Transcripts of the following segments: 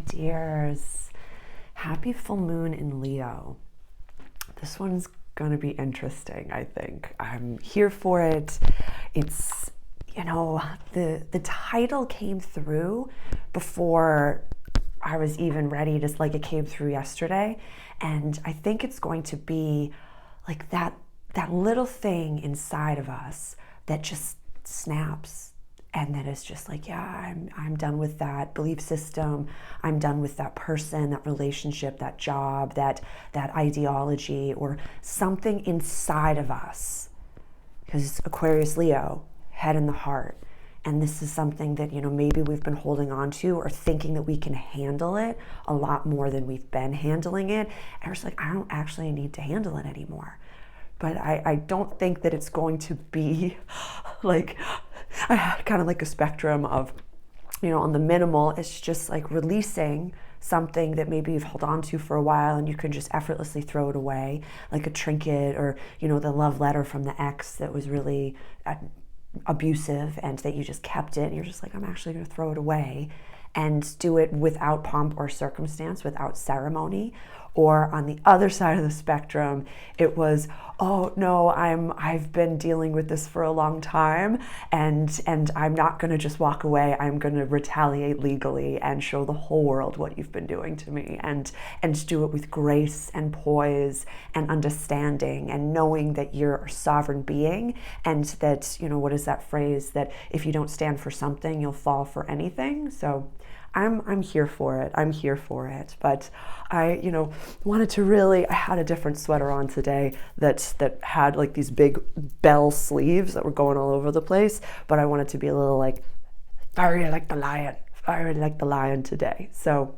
dears. Happy full moon in Leo. This one's gonna be interesting, I think. I'm here for it. It's, the title came through before I was even ready, just like it came through yesterday. And I think it's going to be like that little thing inside of us that just snaps. And then it's just like, yeah, I'm done with that belief system. I'm done with that person, that relationship, that job, that ideology, or something inside of us. Because it's Aquarius Leo, head in the heart. And this is something that, maybe we've been holding on to or thinking that we can handle it a lot more than we've been handling it. And we're just like, I don't actually need to handle it anymore. But I don't think that it's going to be like, I had kind of like a spectrum of, on the minimal, it's just like releasing something that maybe you've held on to for a while and you can just effortlessly throw it away, like a trinket or, the love letter from the ex that was really abusive and that you just kept it and you're just like, I'm actually going to throw it away, and do it without pomp or circumstance, without ceremony. Or on the other side of the spectrum, it was, oh no, I've been dealing with this for a long time, and I'm not going to just walk away. I'm going to retaliate legally and show the whole world what you've been doing to me, and do it with grace and poise and understanding and knowing that you're a sovereign being, and that, what is that phrase, that if you don't stand for something, you'll fall for anything. So I'm here for it. I'm here for it. But I, wanted to really, I had a different sweater on today that had like these big bell sleeves that were going all over the place. But I wanted to be a little like, fiery like the lion, fiery like the lion today. So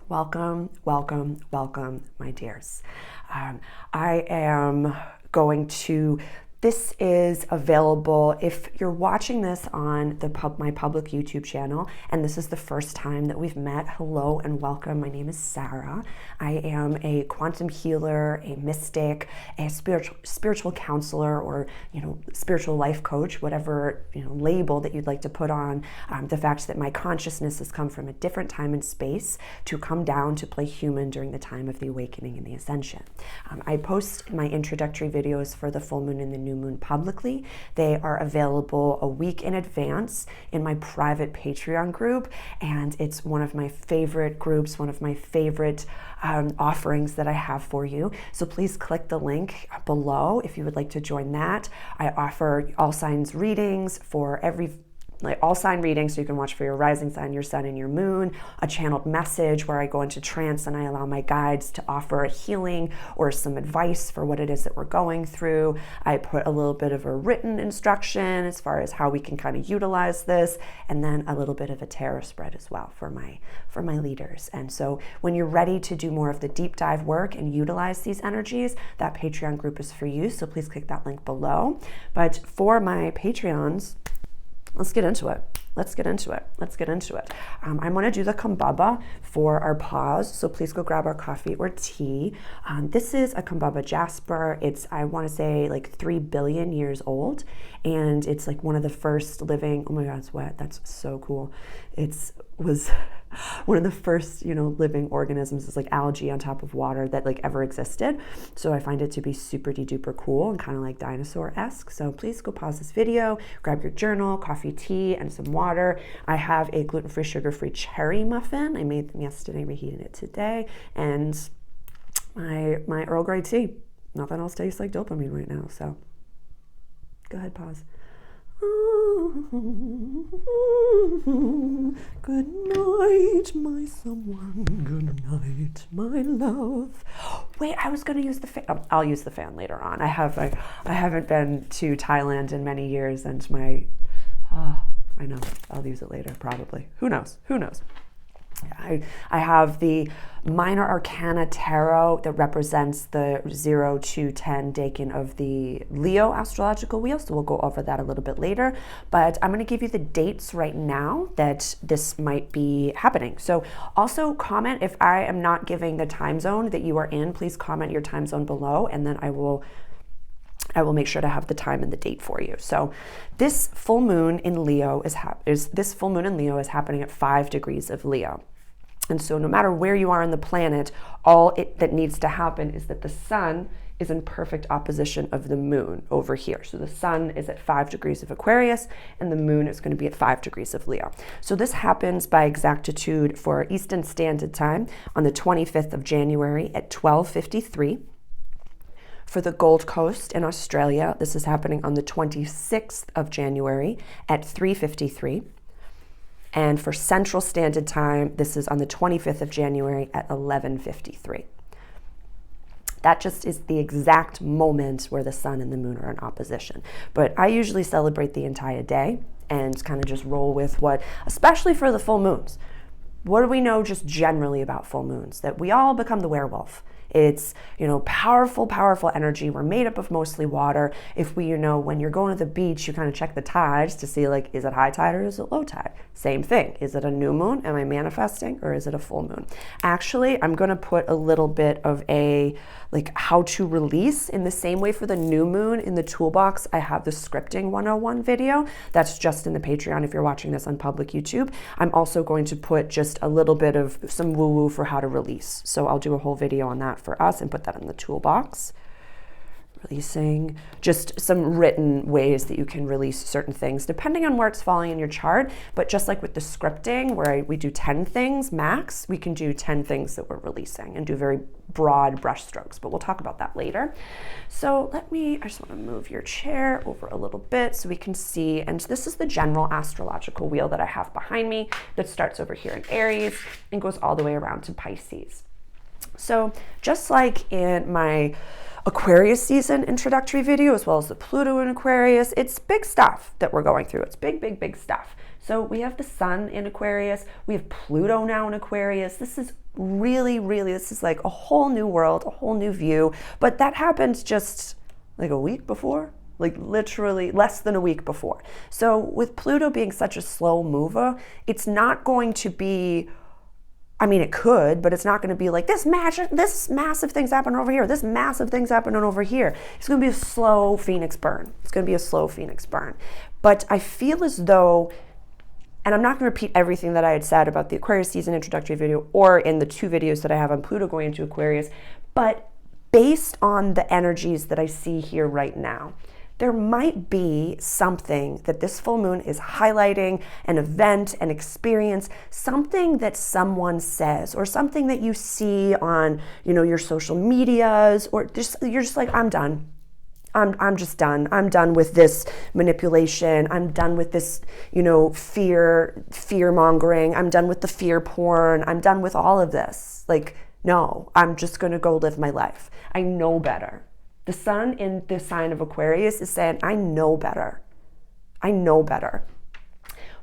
welcome, welcome, welcome, my dears. I am going to, this is available if you're watching this on my public YouTube channel, and this is the first time that we've met. Hello and welcome. My name is Sarah. I am a quantum healer, a mystic, a spiritual counselor, or spiritual life coach, whatever label that you'd like to put on the fact that my consciousness has come from a different time and space to come down to play human during the time of the awakening and the ascension. I post my introductory videos for the full moon and the new moon publicly. They are available a week in advance in my private Patreon group, and it's one of my favorite groups, one of my favorite offerings that I have for you. So please click the link below if you would like to join that. I offer all signs readings for all sign readings, so you can watch for your rising sign, your sun, and your moon, a channeled message where I go into trance and I allow my guides to offer a healing or some advice for what it is that we're going through. I put a little bit of a written instruction as far as how we can kind of utilize this, and then a little bit of a tarot spread as well for my leaders. And so when you're ready to do more of the deep dive work and utilize these energies, that Patreon group is for you. So please click that link below. But for my Patreons, let's get into it. I'm going to do the Kambaba for our pause, so please go grab our coffee or tea. This is a Kambaba jasper. It's, I want to say, like 3 billion years old, and it's like one of the first living, oh my God, it's wet. That's so cool. Was one of the first, living organisms. Is like algae on top of water that like ever existed. So I find it to be super duper cool and kind of like dinosaur-esque. So please go pause this video, grab your journal, coffee, tea, and some water. I have a gluten-free, sugar-free cherry muffin. I made them yesterday, reheated it today, and my Earl Grey tea. Nothing else tastes like dopamine right now. So go ahead, pause. Good night, my someone. Good night, my love. Wait, I was going to use the fan. I'll use the fan later on. I haven't been to Thailand in many years, and I know. I'll use it later, probably. Who knows? I have the Minor Arcana Tarot that represents the 0 to 10 decan of the Leo astrological wheel, so we'll go over that a little bit later. But I'm going to give you the dates right now that this might be happening. So also comment if I am not giving the time zone that you are in. Please comment your time zone below, and then I will make sure to have the time and the date for you. So this full moon in Leo is happening at 5 degrees of Leo. And so no matter where you are on the planet, all that needs to happen is that the sun is in perfect opposition of the moon over here. So the sun is at 5 degrees of Aquarius and the moon is going to be at 5 degrees of Leo. So this happens by exactitude for Eastern Standard Time on the 25th of January at 12:53. For the Gold Coast in Australia, this is happening on the 26th of January at 3:53. And for Central Standard Time, this is on the 25th of January at 11:53. That just is the exact moment where the sun and the moon are in opposition. But I usually celebrate the entire day and kind of just roll with what, especially for the full moons. What do we know just generally about full moons? That we all become the werewolf. It's, powerful, powerful energy. We're made up of mostly water. If we, when you're going to the beach, you kind of check the tides to see, like, is it high tide or is it low tide? Same thing. Is it a new moon? Am I manifesting? Or is it a full moon? Actually, I'm going to put a little bit of a, how to release in the same way for the new moon in the toolbox. I have the scripting 101 video. That's just in the Patreon if you're watching this on public YouTube. I'm also going to put just a little bit of some woo-woo for how to release. So I'll do a whole video on that for us and put that in the toolbox. Releasing, just some written ways that you can release certain things depending on where it's falling in your chart. But just like with the scripting where we do 10 things max, we can do 10 things that we're releasing and do very broad brush strokes, but we'll talk about that later. So I just want to move your chair over a little bit so we can see, and this is the general astrological wheel that I have behind me that starts over here in Aries and goes all the way around to Pisces. So just like in my Aquarius season introductory video, as well as the Pluto in Aquarius, it's big stuff that we're going through. It's big, big, big stuff. So we have the sun in Aquarius. We have Pluto now in Aquarius. This is really, really, this is like a whole new world, a whole new view. But that happened just like a week before, like literally less than a week before. So with Pluto being such a slow mover, it's not going to be, it could, but it's not going to be like this massive thing's happening over here, this massive thing's happening over here. It's going to be a slow phoenix burn. It's going to be a slow phoenix burn. But I feel as though, and I'm not going to repeat everything that I had said about the Aquarius season introductory video or in the 2 videos that I have on Pluto going into Aquarius, but based on the energies that I see here right now, there might be something that this full moon is highlighting, an event, an experience, something that someone says or something that you see on, your social medias, or you're just like, I'm done. I'm just done. I'm done with this manipulation. I'm done with this, fear mongering. I'm done with the fear porn. I'm done with all of this. No, I'm just going to go live my life. I know better. The sun in the sign of Aquarius is saying, I know better. I know better.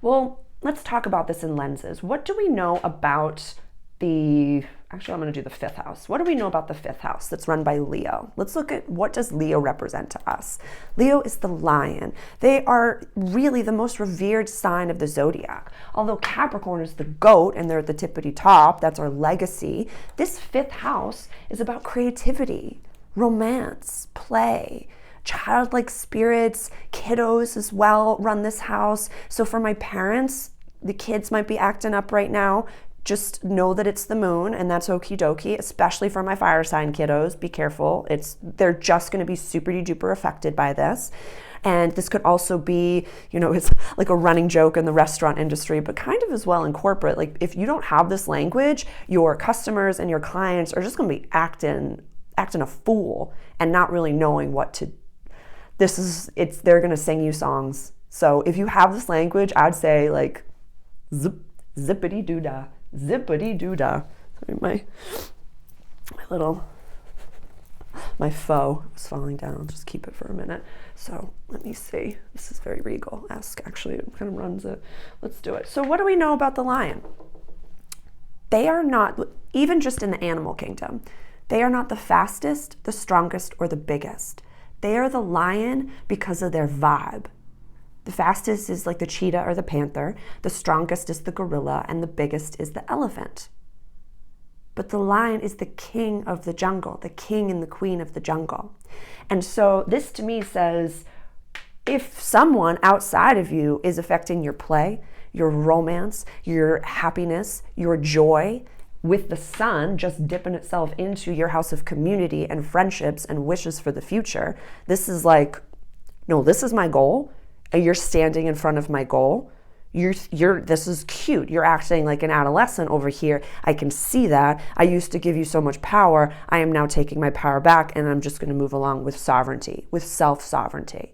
Well, let's talk about this in lenses. What do we know about I'm going to do the 5th house. What do we know about the 5th house that's run by Leo? Let's look at what does Leo represent to us. Leo is the lion. They are really the most revered sign of the zodiac. Although Capricorn is the goat and they're at the tippity top, that's our legacy. This 5th house is about creativity, romance, play, childlike spirits, kiddos as well run this house. So for my parents, the kids might be acting up right now. Just know that it's the moon and that's okie dokie, especially for my fire sign kiddos. Be careful. They're just going to be super duper affected by this. And this could also be, it's like a running joke in the restaurant industry, but kind of as well in corporate. Like if you don't have this language, your customers and your clients are just going to be acting a fool and not really knowing what to. They're going to sing you songs. So if you have this language, I'd say like zippity doo dah. Zippity doo dah. Sorry, my foe was falling down. I'll just keep it for a minute. So let me see. This is very regal. Actually, it kind of runs it. Let's do it. So what do we know about the lion? They are not, even just in the animal kingdom, they are not the fastest, the strongest, or the biggest. They are the lion because of their vibe. The fastest is like the cheetah or the panther, the strongest is the gorilla, and the biggest is the elephant. But the lion is the king of the jungle, the king and the queen of the jungle. And so this to me says, if someone outside of you is affecting your play, your romance, your happiness, your joy, with the sun just dipping itself into your house of community and friendships and wishes for the future. This is like, no, this is my goal. And you're standing in front of my goal. This is cute. You're acting like an adolescent over here. I can see that. I used to give you so much power. I am now taking my power back, and I'm just going to move along with sovereignty, with self-sovereignty.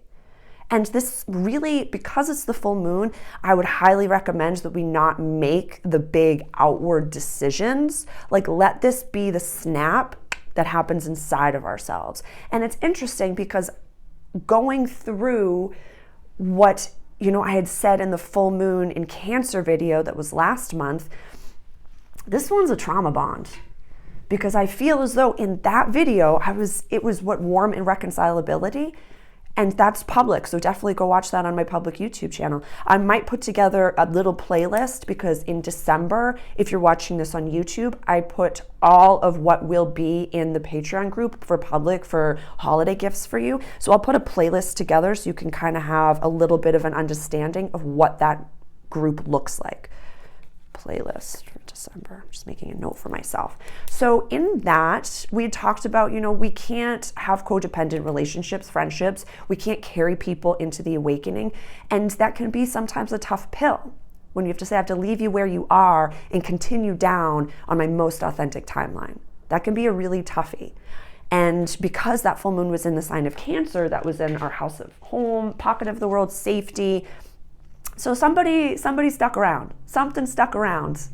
And this really, because it's the full moon, I would highly recommend that we not make the big outward decisions. Like, let this be the snap that happens inside of ourselves. And it's interesting because going through what, I had said in the full moon in Cancer video that was last month, this one's a trauma bond. Because I feel as though in that video, it was what warm irreconcilability. And that's public, so definitely go watch that on my public YouTube channel. I might put together a little playlist because in December, if you're watching this on YouTube, I put all of what will be in the Patreon group for public for holiday gifts for you. So I'll put a playlist together so you can kind of have a little bit of an understanding of what that group looks like. Playlist for December. I'm just making a note for myself. So in that, we talked about, we can't have codependent relationships, friendships. We can't carry people into the awakening. And that can be sometimes a tough pill when you have to say, I have to leave you where you are and continue down on my most authentic timeline. That can be a really toughie. And because that full moon was in the sign of Cancer, that was in our house of home, pocket of the world, safety. So somebody stuck around, something stuck around,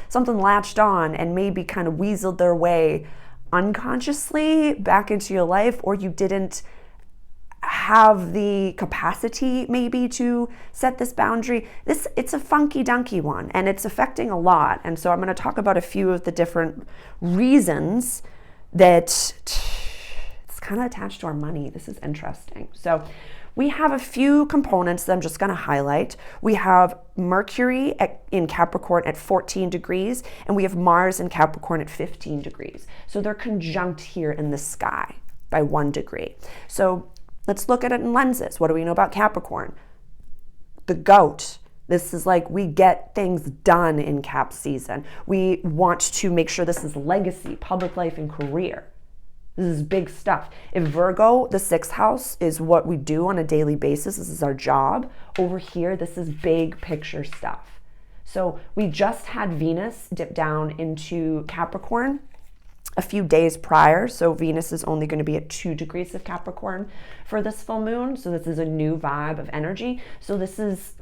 something latched on and maybe kind of weaseled their way unconsciously back into your life, or you didn't have the capacity maybe to set this boundary. It's a funky dunky one and it's affecting a lot. And so I'm going to talk about a few of the different reasons that it's kind of attached to our money. This is interesting. So we have a few components that I'm just going to highlight. We have Mercury in Capricorn at 14 degrees, and we have Mars in Capricorn at 15 degrees. So they're conjunct here in the sky by 1 degree. So let's look at it in lenses. What do we know about Capricorn? The goat. This is like we get things done in Cap season. We want to make sure this is legacy, public life, and career. This is big stuff. If Virgo, the 6th house, is what we do on a daily basis, this is our job. Over here, this is big picture stuff. So we just had Venus dip down into Capricorn a few days prior. So Venus is only going to be at 2 degrees of Capricorn for this full moon. So this is a new vibe of energy. So this is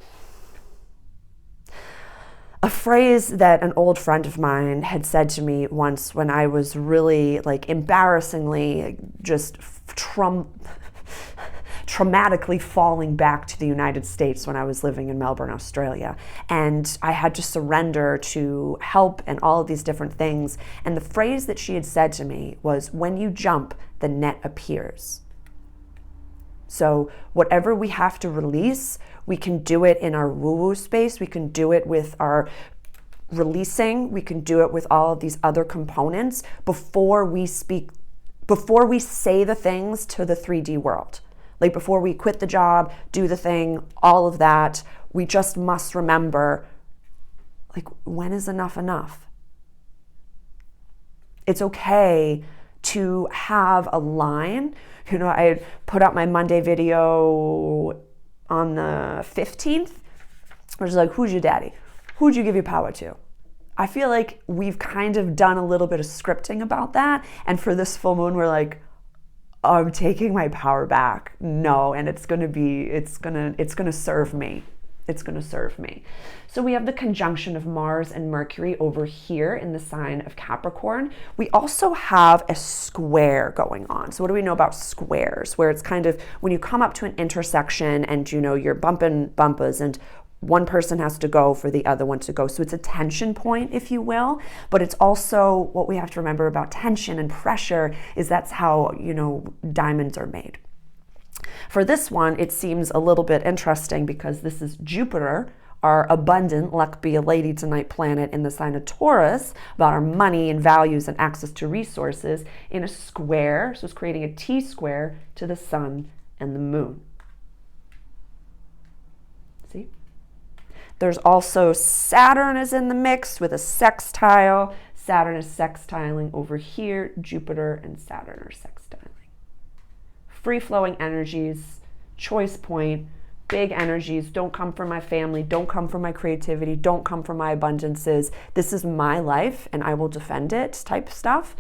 a phrase that an old friend of mine had said to me once when I was really embarrassingly just traumatically falling back to the United States when I was living in Melbourne, Australia. And I had to surrender to help and all of these different things. And the phrase that she had said to me was, when you jump, the net appears. So whatever we have to release, we can do it in our woo-woo space. We can do it with our releasing. We can do it with all of these other components before we say the things to the 3D world. Like before we quit the job, do the thing, all of that, we just must remember, when is enough enough? It's okay to have a line. I had put out my Monday video on the 15th, which is like, who's your daddy? Who'd you give your power to? I feel like we've kind of done a little bit of scripting about that. And for this full moon, we're like, I'm taking my power back. No, and it's gonna serve me. It's gonna serve me. So we have the conjunction of Mars and Mercury over here in the sign of Capricorn. We also have a square going on. So what do we know about squares? Where it's kind of when you come up to an intersection and you're bumping bumpers and one person has to go for the other one to go. So it's a tension point, if you will, but it's also what we have to remember about tension and pressure is that's how, diamonds are made. For this one, it seems a little bit interesting because this is Jupiter, our abundant, luck be a lady tonight planet in the sign of Taurus, about our money and values and access to resources in a square. So it's creating a T-square to the sun and the moon. See? There's also Saturn is in the mix with a sextile. Saturn is sextiling over here. Jupiter and Saturn are sextiling. Free-flowing energies, choice point, big energies, don't come from my family, don't come from my creativity, don't come from my abundances. This is my life and I will defend it type stuff.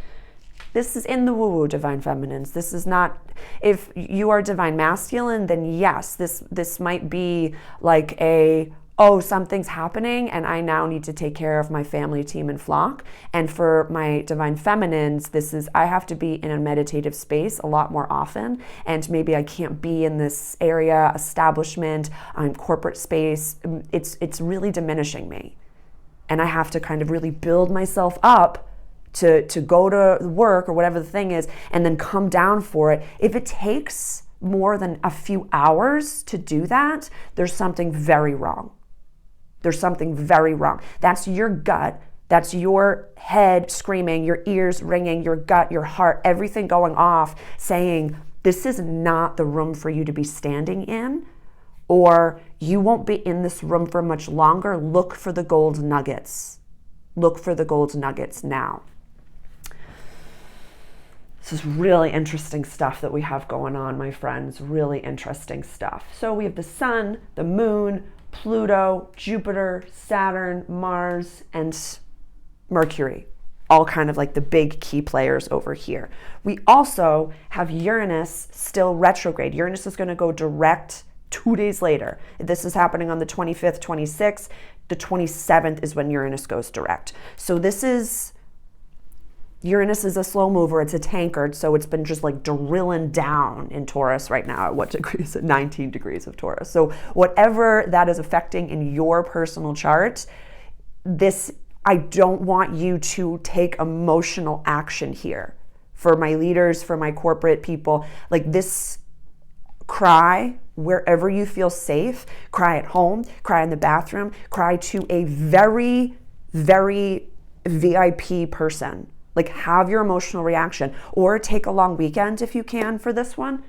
This is in the woo-woo, divine feminines. This is not, if you are divine masculine, then yes, this might be like oh, something's happening and I now need to take care of my family, team, and flock. And for my divine feminines, this is, I have to be in a meditative space a lot more often. And maybe I can't be in this area, establishment, corporate space. It's really diminishing me. And I have to kind of really build myself up to go to work or whatever the thing is, and then come down for it. If it takes more than a few hours to do that, there's something very wrong. There's something very wrong. That's your gut. That's your head screaming, your ears ringing, your gut, your heart, everything going off saying, this is not the room for you to be standing in, or you won't be in this room for much longer. Look for the gold nuggets. Look for the gold nuggets now. This is really interesting stuff that we have going on, my friends. Really interesting stuff. So we have the sun, the moon, Pluto, Jupiter, Saturn, Mars, and Mercury, all kind of like the big key players over here. We also have Uranus still retrograde. Uranus is going to go direct 2 days later. This is happening on the 25th, 26th. The 27th is when Uranus goes direct. So Uranus is a slow mover. It's a tankard, so it's been just like drilling down in Taurus right now. At what degrees? At 19 degrees of Taurus. So whatever that is affecting in your personal chart, I don't want you to take emotional action here. For my leaders, for my corporate people, like this, cry wherever you feel safe. Cry at home, cry in the bathroom, cry to a very, very VIP person. Like, have your emotional reaction, or take a long weekend if you can for this one.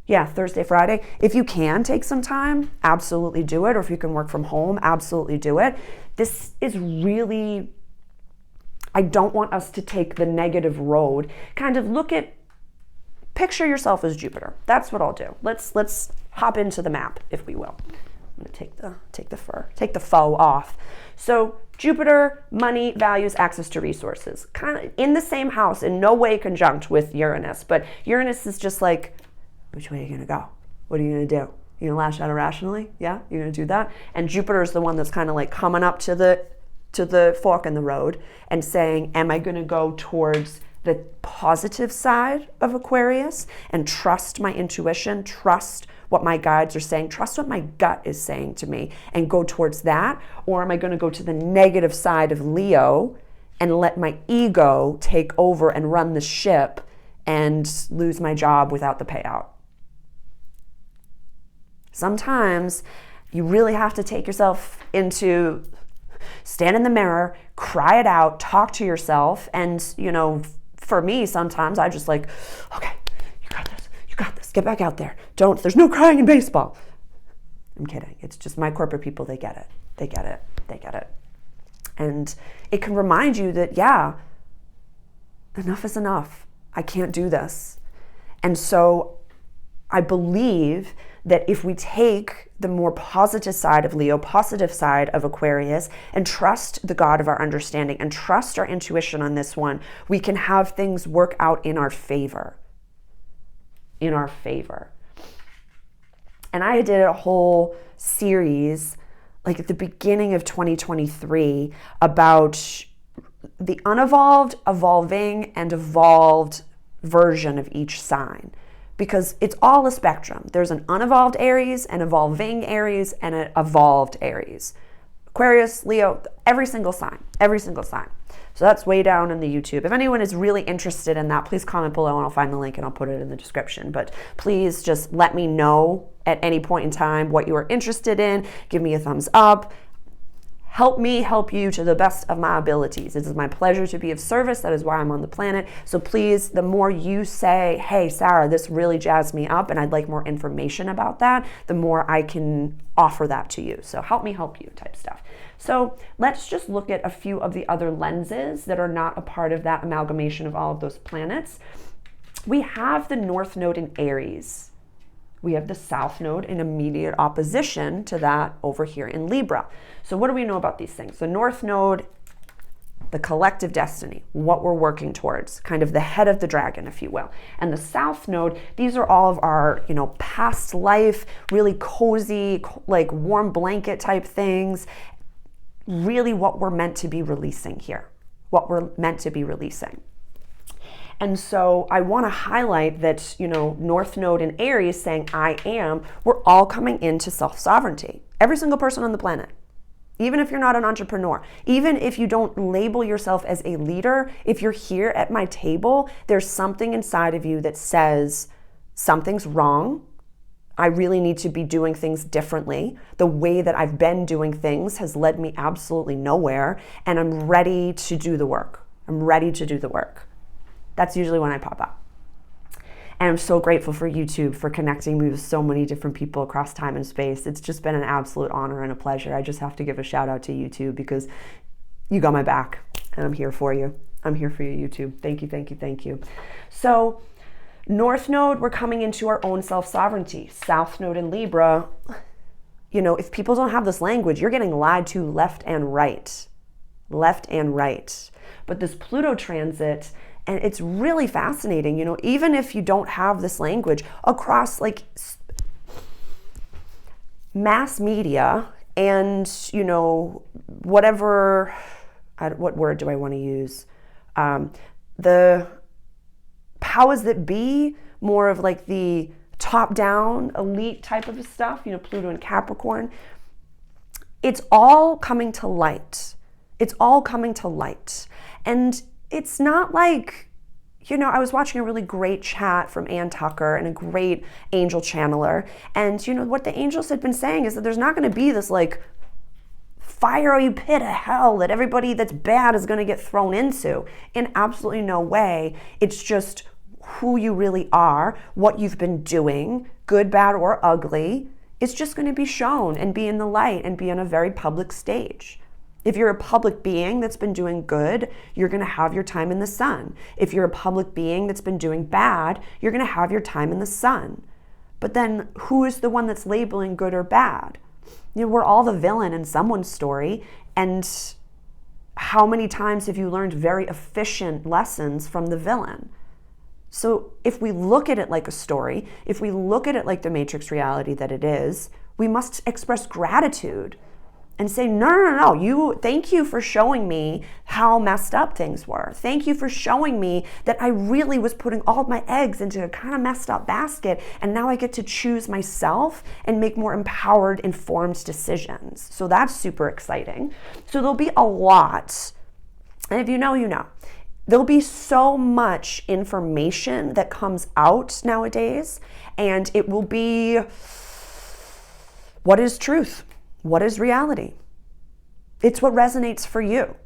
Yeah, Thursday, Friday. If you can take some time, absolutely do it. Or if you can work from home, absolutely do it. This is really, I don't want us to take the negative road. Kind of picture yourself as Jupiter. That's what I'll do. Let's hop into the map, if we will. I'm gonna take the faux off. So Jupiter, money, values, access to resources, kind of in the same house, in no way conjunct with Uranus, but Uranus is just like, which way are you gonna go? What are you gonna do? You gonna lash out irrationally? Yeah, you're gonna do that? And Jupiter is the one that's kind of like coming up to the fork in the road and saying, am I gonna go towards the positive side of Aquarius and trust my intuition, trust what my guides are saying, trust what my gut is saying to me, and go towards that? Or am I going to go to the negative side of Leo and let my ego take over and run the ship and lose my job without the payout? Sometimes you really have to take yourself into, stand in the mirror, cry it out, talk to yourself. And, for me, sometimes I just like, okay, you got this, get back out there. There's no crying in baseball. I'm kidding. It's just my corporate people, they get it. And it can remind you that, yeah, enough is enough. I can't do this. And so I believe that if we take the more positive side of Leo, positive side of Aquarius, and trust the God of our understanding and trust our intuition on this one, we can have things work out in our favor. And I did a whole series like at the beginning of 2023 about the unevolved, evolving, and evolved version of each sign. Because it's all a spectrum. There's an unevolved Aries, an evolving Aries, and an evolved Aries. Aquarius, Leo, every single sign. So that's way down in the YouTube. If anyone is really interested in that, please comment below and I'll find the link and I'll put it in the description. But please just let me know at any point in time what you are interested in. Give me a thumbs up. help me help you to the best of my abilities. It is my pleasure to be of service. That is why I'm on the planet. So please, the more you say, hey, Sarah, this really jazzed me up and I'd like more information about that, the more I can offer that to you. So help me help you type stuff. So let's just look at a few of the other lenses that are not a part of that amalgamation of all of those planets. We have the North Node in Aries. We have the South Node in immediate opposition to that over here in Libra. So what do we know about these things? The North Node, the collective destiny, what we're working towards, kind of the head of the dragon, if you will. And the South Node, these are all of our, past life, really cozy, like warm blanket type things, really what we're meant to be releasing here, what we're meant to be releasing. And so I want to highlight that, North Node in Aries saying I am, we're all coming into self-sovereignty. Every single person on the planet. Even if you're not an entrepreneur, even if you don't label yourself as a leader, if you're here at my table, there's something inside of you that says something's wrong. I really need to be doing things differently. The way that I've been doing things has led me absolutely nowhere, and I'm ready to do the work. I'm ready to do the work. That's usually when I pop up. And I'm so grateful for YouTube for connecting me with so many different people across time and space. It's just been an absolute honor and a pleasure. I just have to give a shout out to YouTube because you got my back and I'm here for you. I'm here for you, YouTube. Thank you, thank you, thank you. So North Node, we're coming into our own self-sovereignty. South Node in Libra, if people don't have this language, you're getting lied to left and right. Left and right. But this Pluto transit, and it's really fascinating, even if you don't have this language across like mass media and, whatever, what word do I want to use? The powers that be, more of like the top-down elite type of stuff, Pluto and Capricorn. It's all coming to light. It's all coming to light. And it's not like, I was watching a really great chat from Ann Tucker and a great angel channeler. And, what the angels had been saying is that there's not going to be this like fiery pit of hell that everybody that's bad is going to get thrown into. In absolutely no way. It's just who you really are, what you've been doing, good, bad, or ugly. It's just going to be shown and be in the light and be on a very public stage. If you're a public being that's been doing good, you're going to have your time in the sun. If you're a public being that's been doing bad, you're going to have your time in the sun. But then who is the one that's labeling good or bad? We're all the villain in someone's story. And how many times have you learned very efficient lessons from the villain? So if we look at it like a story, if we look at it like the Matrix reality that it is, we must express gratitude and say, no, thank you for showing me how messed up things were. Thank you for showing me that I really was putting all of my eggs into a kind of messed up basket, and now I get to choose myself and make more empowered, informed decisions. So that's super exciting. So there'll be a lot, and if you know, you know. There'll be so much information that comes out nowadays, and it will be, what is truth? What is reality? It's what resonates for you.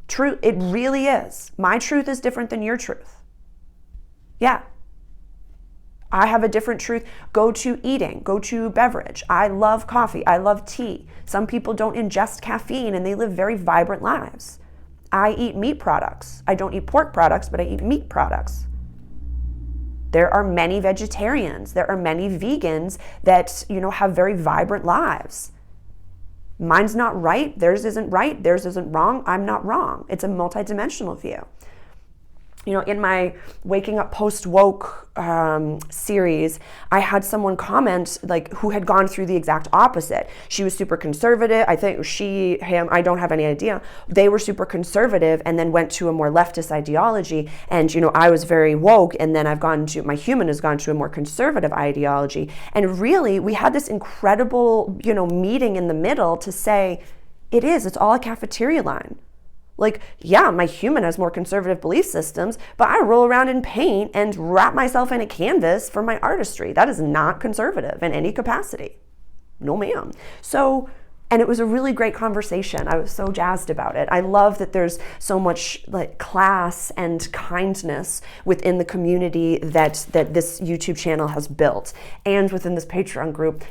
Truth, it really is. My truth is different than your truth. Yeah. I have a different truth. Go to eating, go to beverage. I love coffee. I love tea. Some people don't ingest caffeine and they live very vibrant lives. I eat meat products. I don't eat pork products, but I eat meat products. There are many vegetarians. There are many vegans that, have very vibrant lives. Mine's not right. Theirs isn't right. Theirs isn't wrong. I'm not wrong. It's a multidimensional view. In my Waking Up Post-Woke series, I had someone comment who had gone through the exact opposite. She was super conservative. I think him, I don't have any idea. They were super conservative and then went to a more leftist ideology. And, I was very woke, and then my human has gone to a more conservative ideology. And really, we had this incredible, meeting in the middle to say, it's all a cafeteria line. My human has more conservative belief systems, but I roll around in paint and wrap myself in a canvas for my artistry. That is not conservative in any capacity. No, ma'am. So And it was a really great conversation. I was so jazzed about it. I love that there's so much like class and kindness within the community that this YouTube channel has built, and within this Patreon group.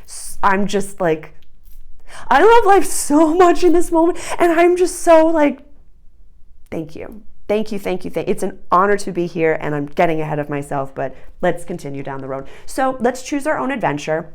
I'm just like, I love life so much in this moment, and I'm just so like, thank you. Thank you, thank you, thank you. It's an honor to be here, and I'm getting ahead of myself, but let's continue down the road. So let's choose our own adventure.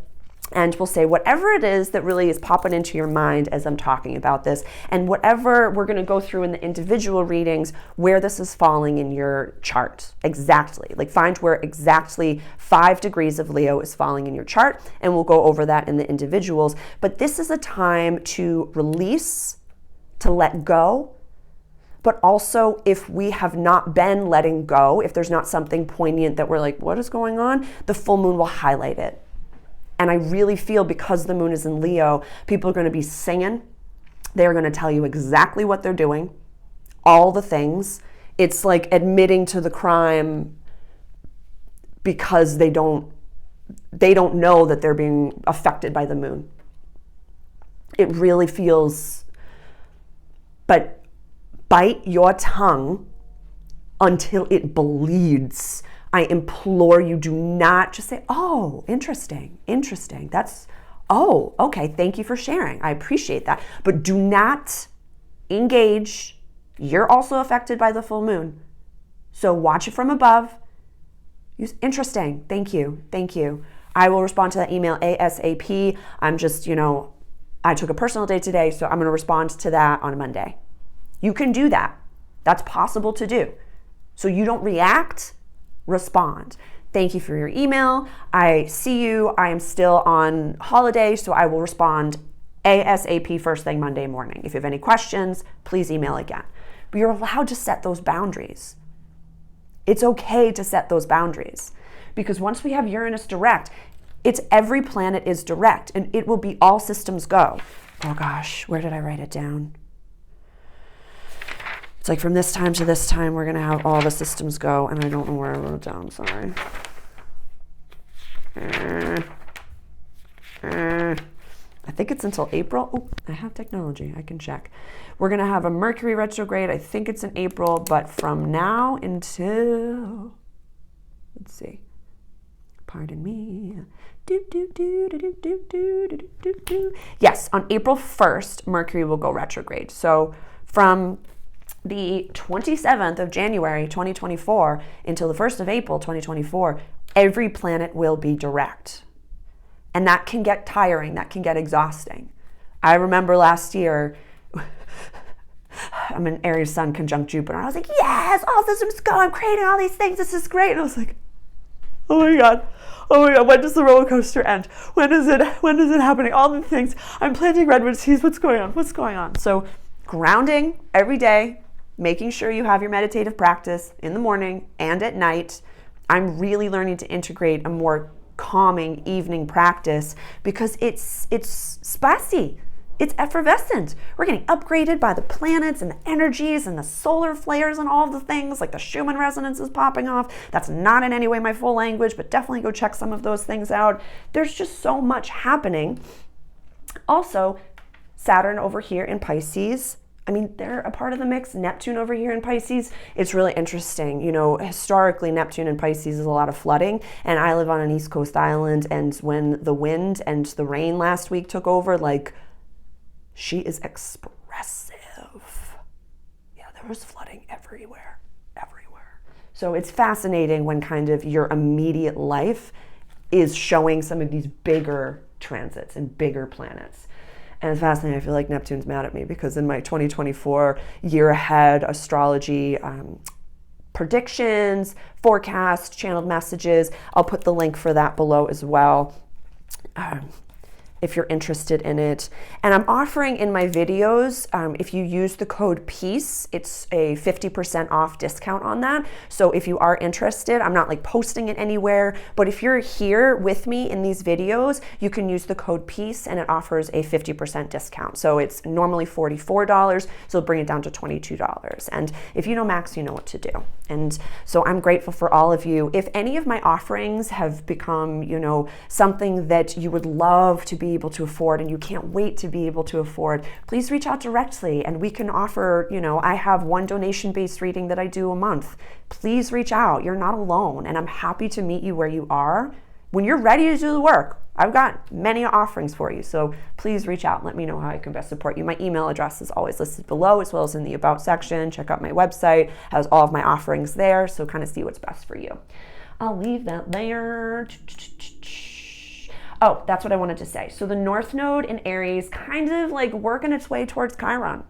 And we'll say whatever it is that really is popping into your mind as I'm talking about this, and whatever we're going to go through in the individual readings, where this is falling in your chart. Exactly. Like find where exactly 5 degrees of Leo is falling in your chart, and we'll go over that in the individuals. But this is a time to release, to let go. But also, if we have not been letting go, if there's not something poignant that we're like, what is going on? The full moon will highlight it. And I really feel, because the moon is in Leo, people are going to be singing. They're going to tell you exactly what they're doing, all the things. It's like admitting to the crime because they don't know that they're being affected by the moon. It really feels, but bite your tongue until it bleeds. I implore you, do not just say, oh, interesting. That's, oh, okay, thank you for sharing. I appreciate that. But do not engage. You're also affected by the full moon. So watch it from above. Use interesting. Thank you. I will respond to that email ASAP. I'm just, I took a personal day today, so I'm going to respond to that on Monday. You can do that. That's possible to do. So you don't react. Respond. Thank you for your email. I see you. I am still on holiday, so I will respond ASAP first thing Monday morning. If you have any questions, please email again. But you're allowed to set those boundaries. It's okay to set those boundaries, because once we have Uranus direct, it's every planet is direct, and it will be all systems go. Oh gosh, where did I write it down? It's like from this time to this time, we're going to have all the systems go, and I don't know where I wrote it down. Sorry. I think it's until April. Oh, I have technology. I can check. We're going to have a Mercury retrograde. I think it's in April, but from now until, let's see. Pardon me. Yes, on April 1st, Mercury will go retrograde. So from the 27th of January 2024 until the 1st of April 2024, every planet will be direct. And that can get tiring, that can get exhausting. I remember last year, I'm an Aries sun conjunct Jupiter. I was like, yes, all systems go, I'm creating all these things, this is great. And I was like, oh my God, when does the roller coaster end? When is it happening? All the things, I'm planting redwood seeds, what's going on? So grounding every day, making sure you have your meditative practice in the morning and at night. I'm really learning to integrate a more calming evening practice because it's spicy. It's effervescent. We're getting upgraded by the planets and the energies and the solar flares and all the things, like the Schumann resonance is popping off. That's not in any way my full language, but definitely go check some of those things out. There's just so much happening. Also, Saturn over here in Pisces, I mean, they're a part of the mix. Neptune over here in Pisces, it's really interesting. Historically, Neptune in Pisces is a lot of flooding, and I live on an East Coast island, and when the wind and the rain last week took over, she is expressive. Yeah, there was flooding everywhere. So it's fascinating when kind of your immediate life is showing some of these bigger transits and bigger planets. And it's fascinating. I feel like Neptune's mad at me because in my 2024 year ahead astrology predictions, forecast, channeled messages, I'll put the link for that below as well. If you're interested in it. And I'm offering in my videos, if you use the code PEACE, it's a 50% off discount on that. So if you are interested, I'm not posting it anywhere, but if you're here with me in these videos, you can use the code PEACE and it offers a 50% discount. So it's normally $44, so bring it down to $22. And if you know Max, you know what to do. And so I'm grateful for all of you. If any of my offerings have become, something that you would love to be be able to afford and you can't wait to be able to afford, please reach out directly and we can offer, I have one donation-based reading that I do a month. Please reach out. You're not alone, and I'm happy to meet you where you are. When you're ready to do the work, I've got many offerings for you, so please reach out and let me know how I can best support you. My email address is always listed below, as well as in the About section. Check out my website, has all of my offerings there, so kind of see what's best for you. I'll leave that there. Oh, that's what I wanted to say. So the North Node in Aries kind of like working its way towards Chiron.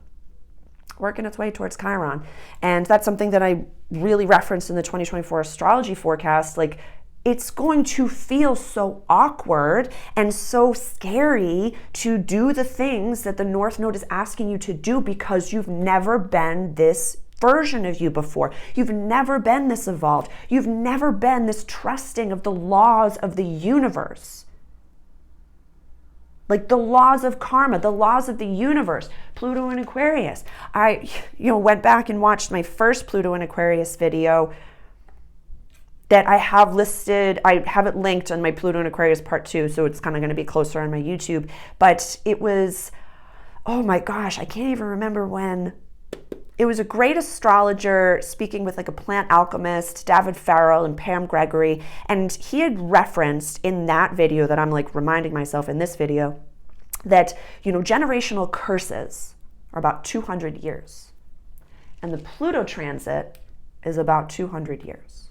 And that's something that I really referenced in the 2024 astrology forecast. Like, it's going to feel so awkward and so scary to do the things that the North Node is asking you to do because you've never been this version of you before. You've never been this evolved. You've never been this trusting of the laws of the universe. Like the laws of karma, the laws of the universe. Pluto and Aquarius. I went back and watched my first Pluto and Aquarius video that I have listed. I have it linked on my Pluto and Aquarius part 2, so it's kind of going to be closer on my YouTube. But it was, oh my gosh, I can't even remember when. It was a great astrologer speaking with like a plant alchemist, David Farrell and Pam Gregory. And he had referenced in that video that I'm like reminding myself in this video that, generational curses are about 200 years. And the Pluto transit is about 200 years.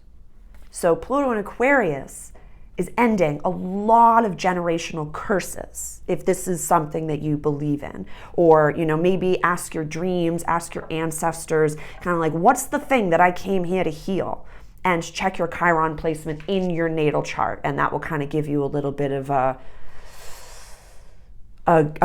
So Pluto in Aquarius is ending a lot of generational curses, if this is something that you believe in. Or, maybe ask your dreams, ask your ancestors, kind of like, what's the thing that I came here to heal? And check your Chiron placement in your natal chart, and that will kind of give you a little bit of a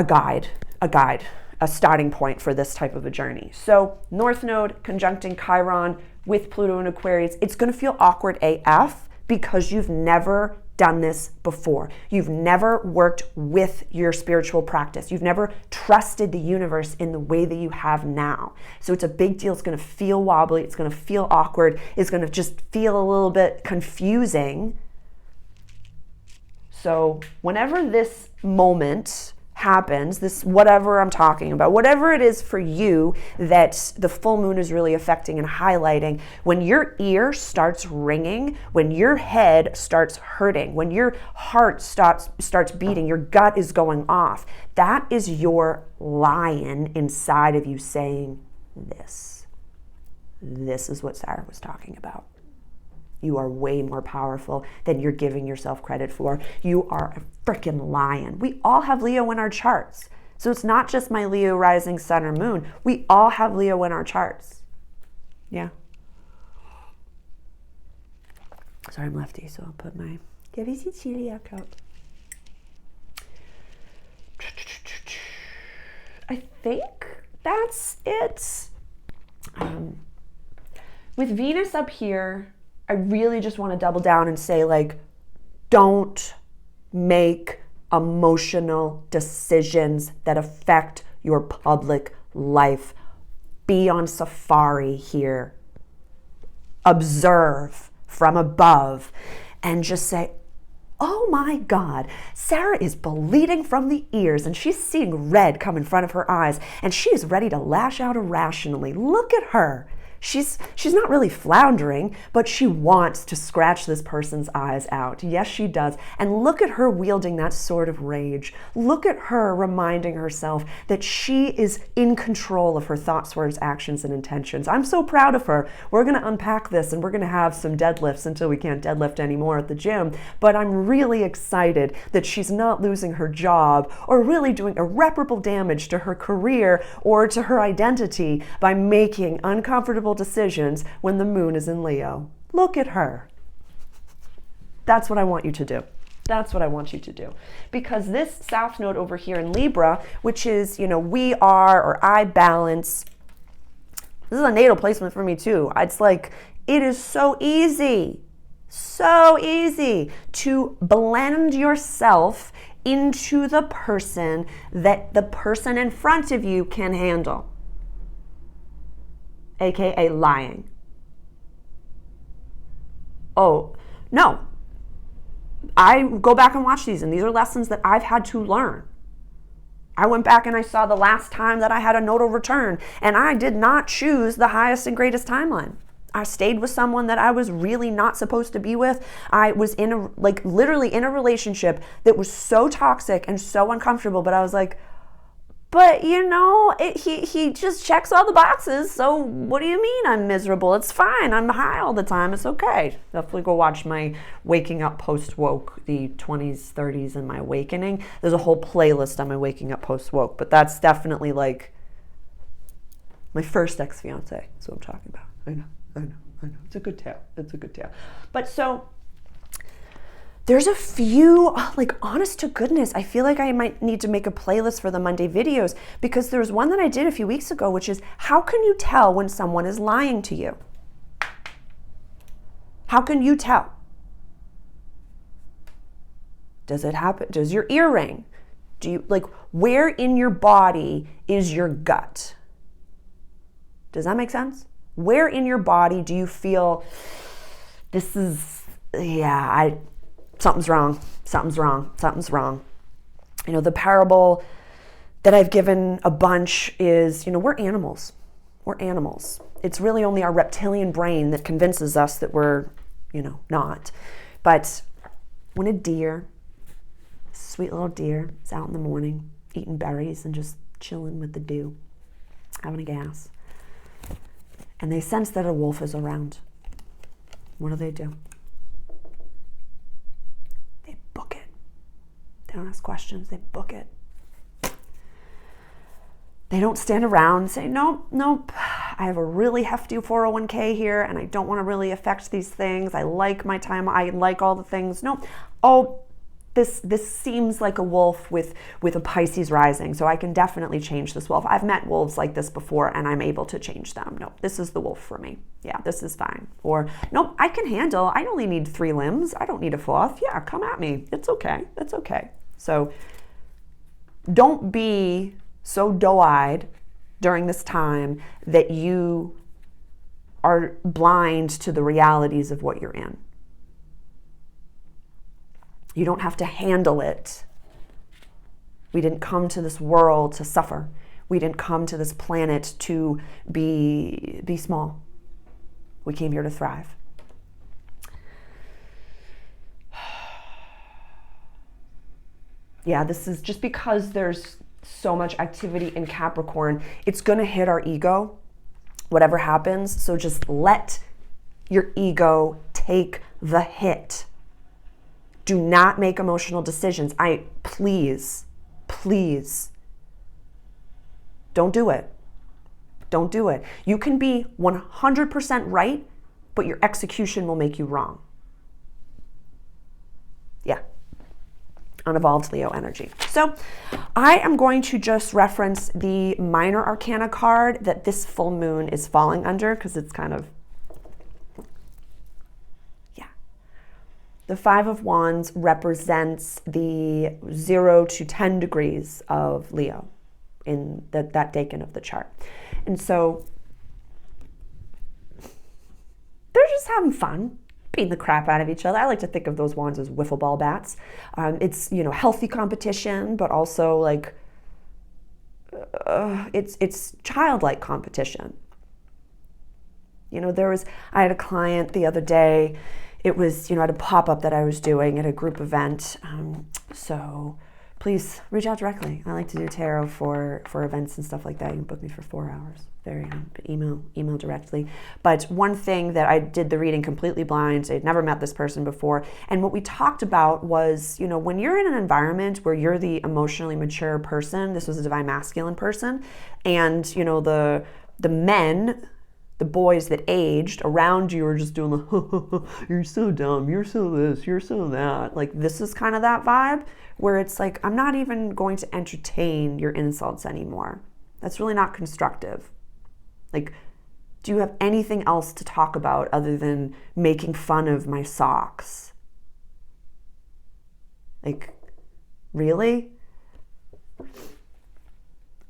guide, a starting point for this type of a journey. So North Node conjuncting Chiron with Pluto and Aquarius, it's going to feel awkward AF because you've never done this before. You've never worked with your spiritual practice. You've never trusted the universe in the way that you have now. So it's a big deal. It's going to feel wobbly. It's going to feel awkward. It's going to just feel a little bit confusing. So whenever this moment happens, this whatever I'm talking about, whatever it is for you that the full moon is really affecting and highlighting, when your ear starts ringing, when your head starts hurting, when your heart starts beating, your gut is going off, that is your lion inside of you saying, this is what Sarah was talking about. You are way more powerful than you're giving yourself credit for. You are a freaking lion. We all have Leo in our charts. So it's not just my Leo rising sun or moon. We all have Leo in our charts. Yeah. Sorry, I'm lefty, so I'll put my ciliac out. I think that's it. With Venus up here, I really just want to double down and say, like, don't make emotional decisions that affect your public life. Be on safari here. Observe from above and just say, oh my God, Sarah is bleeding from the ears and she's seeing red come in front of her eyes and she is ready to lash out irrationally. Look at her. She's not really floundering, but she wants to scratch this person's eyes out. Yes, she does. And look at her wielding that sword of rage. Look at her reminding herself that she is in control of her thoughts, words, actions, and intentions. I'm so proud of her. We're going to unpack this and we're going to have some deadlifts until we can't deadlift anymore at the gym. But I'm really excited that she's not losing her job or really doing irreparable damage to her career or to her identity by making uncomfortable decisions when the moon is in Leo. Look at her. That's what I want you to do. That's what I want you to do. Because this South Node over here in Libra, which is, we are or I balance, this is a natal placement for me too. It's like, it is so easy to blend yourself into the person that the person in front of you can handle. AKA lying. Oh, no. I go back and watch these, and these are lessons that I've had to learn. I went back and I saw the last time that I had a nodal return, and I did not choose the highest and greatest timeline. I stayed with someone that I was really not supposed to be with. I was literally in a relationship that was so toxic and so uncomfortable, but I was like, but he just checks all the boxes. So what do you mean I'm miserable? It's fine. I'm high all the time. It's okay. Definitely go watch my Waking Up Post Woke, the 20s, 30s, and my awakening. There's a whole playlist on my Waking Up Post Woke, but that's definitely like my first ex-fiance. That's what I'm talking about. I know. It's a good tale. But so there's a few, honest to goodness, I feel like I might need to make a playlist for the Monday videos, because there's one that I did a few weeks ago, which is, how can you tell when someone is lying to you? How can you tell? Does it happen? Does your ear ring? Do you, where in your body is your gut? Does that make sense? Where in your body do you feel something's wrong. The parable that I've given a bunch is, we're animals. It's really only our reptilian brain that convinces us that we're, not. But when a deer, sweet little deer, is out in the morning eating berries and just chilling with the dew, having a gas, and they sense that a wolf is around, what do? They book it. They don't ask questions, they book it. They don't stand around and say, nope, I have a really hefty 401k here and I don't want to really affect these things. I like my time, I like all the things. Nope. Oh, this seems like a wolf with a Pisces rising, so I can definitely change this wolf. I've met wolves like this before and I'm able to change them. Nope, this is the wolf for me. Yeah, this is fine. Or, nope, I can handle, I only need 3 limbs. I don't need a 4th. Yeah, come at me. It's okay. That's okay. So don't be so doe-eyed during this time that you are blind to the realities of what you're in. You don't have to handle it. We didn't come to this world to suffer. We didn't come to this planet to be small. We came here to thrive. Yeah, this is just because there's so much activity in Capricorn, it's going to hit our ego, whatever happens. So just let your ego take the hit. Do not make emotional decisions. Please, don't do it. Don't do it. You can be 100% right, but your execution will make you wrong. Yeah. Unevolved Leo energy. So I am going to just reference the minor arcana card that this full moon is falling under, because it's kind of, the 5 of Wands represents the 0 to 10 degrees of Leo in that decan of the chart. And so they're just having fun, beating the crap out of each other. I like to think of those wands as wiffle ball bats. It's, healthy competition, but also it's childlike competition. I had a client the other day. It was, at a pop-up that I was doing at a group event. So please reach out directly. I like to do tarot for events and stuff like that. You can book me for 4 hours. Email directly. But one thing that I did the reading completely blind. I had never met this person before. And what we talked about was, when you're in an environment where you're the emotionally mature person, this was a divine masculine person, and, the men, the boys that aged around you are just doing the, you're so dumb, you're so this, you're so that. This is kind of that vibe where it's I'm not even going to entertain your insults anymore. That's really not constructive. Do you have anything else to talk about other than making fun of my socks? Really?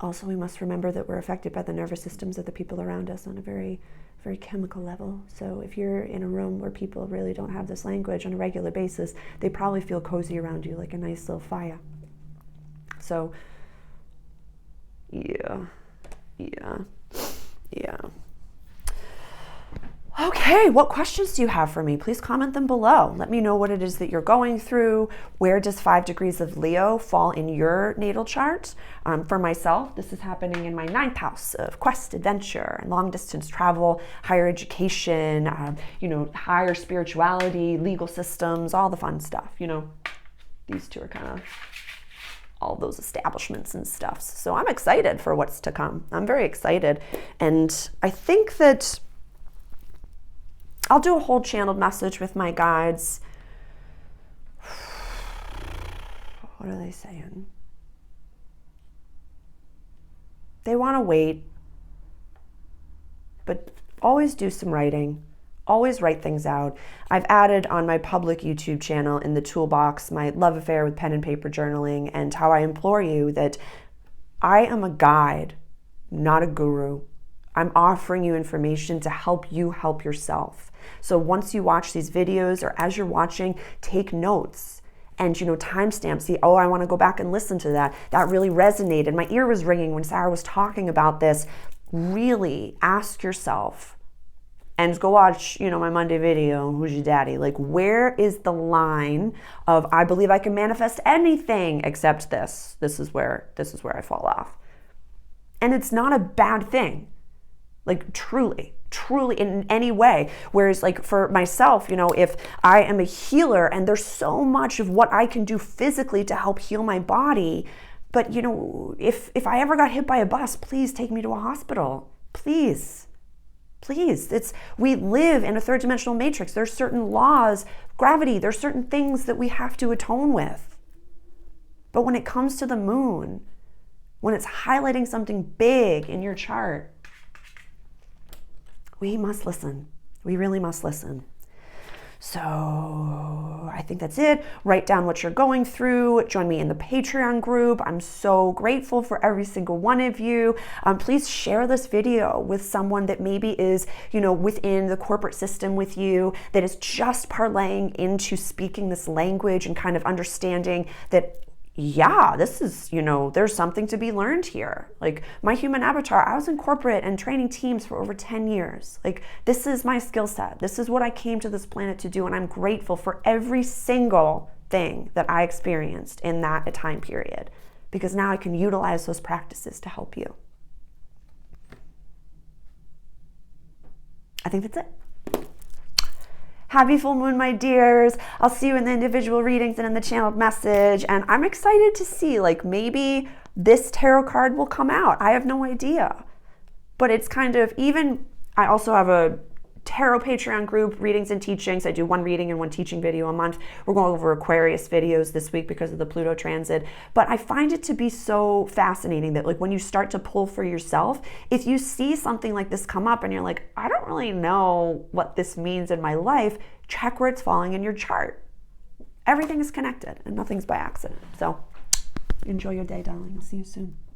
Also, we must remember that we're affected by the nervous systems of the people around us on a very, very chemical level. So if you're in a room where people really don't have this language on a regular basis, they probably feel cozy around you, like a nice little fire. So, yeah. Okay, what questions do you have for me? Please comment them below. Let me know what it is that you're going through. Where does 5 degrees of Leo fall in your natal chart? For myself, this is happening in my 9th house of quest, adventure, and long distance travel, higher education, higher spirituality, legal systems, all the fun stuff. These two are kind of all those establishments and stuff. So I'm excited for what's to come. I'm very excited. And I think that I'll do a whole channeled message with my guides. What are they saying? They want to wait, but always do some writing. Always write things out. I've added on my public YouTube channel in the toolbox my love affair with pen and paper journaling, and how I implore you that I am a guide, not a guru. I'm offering you information to help you help yourself. So once you watch these videos, or as you're watching, take notes and timestamp. See, oh, I want to go back and listen to that. That really resonated. My ear was ringing when Sarah was talking about this. Really ask yourself, and go watch, my Monday video, Who's Your Daddy? Like, where is the line of, I believe I can manifest anything except this. This is where I fall off. And it's not a bad thing. Like, truly in any way. Whereas, like, for myself, if I am a healer and there's so much of what I can do physically to help heal my body, but if I ever got hit by a bus, please take me to a hospital. Please. We live in a 3rd dimensional matrix. There's certain laws, gravity, there's certain things that we have to atone with. But when it comes to the moon, when it's highlighting something big in your chart, we must listen. We really must listen. So I think that's it. Write down what you're going through. Join me in the Patreon group. I'm so grateful for every single one of you. Please share this video with someone that maybe is, within the corporate system with you, that is just parlaying into speaking this language and kind of understanding that, yeah, this is, there's something to be learned here. Like, my human avatar, I was in corporate and training teams for over 10 years. Like, this is my skill set. This is what I came to this planet to do. And I'm grateful for every single thing that I experienced in that time period, because now I can utilize those practices to help you. I think that's it. Happy full moon, my dears. I'll see you in the individual readings and in the channeled message. And I'm excited to see, like, maybe this tarot card will come out. I have no idea. But it's kind of, I also have a tarot Patreon group, readings and teachings. I do 1 reading and 1 teaching video a month. We're going over Aquarius videos this week because of the Pluto transit. But I find it to be so fascinating that, like, when you start to pull for yourself, if you see something like this come up and you're like, I don't really know what this means in my life, check where it's falling in your chart. Everything is connected and nothing's by accident. So enjoy your day, darling. I'll see you soon.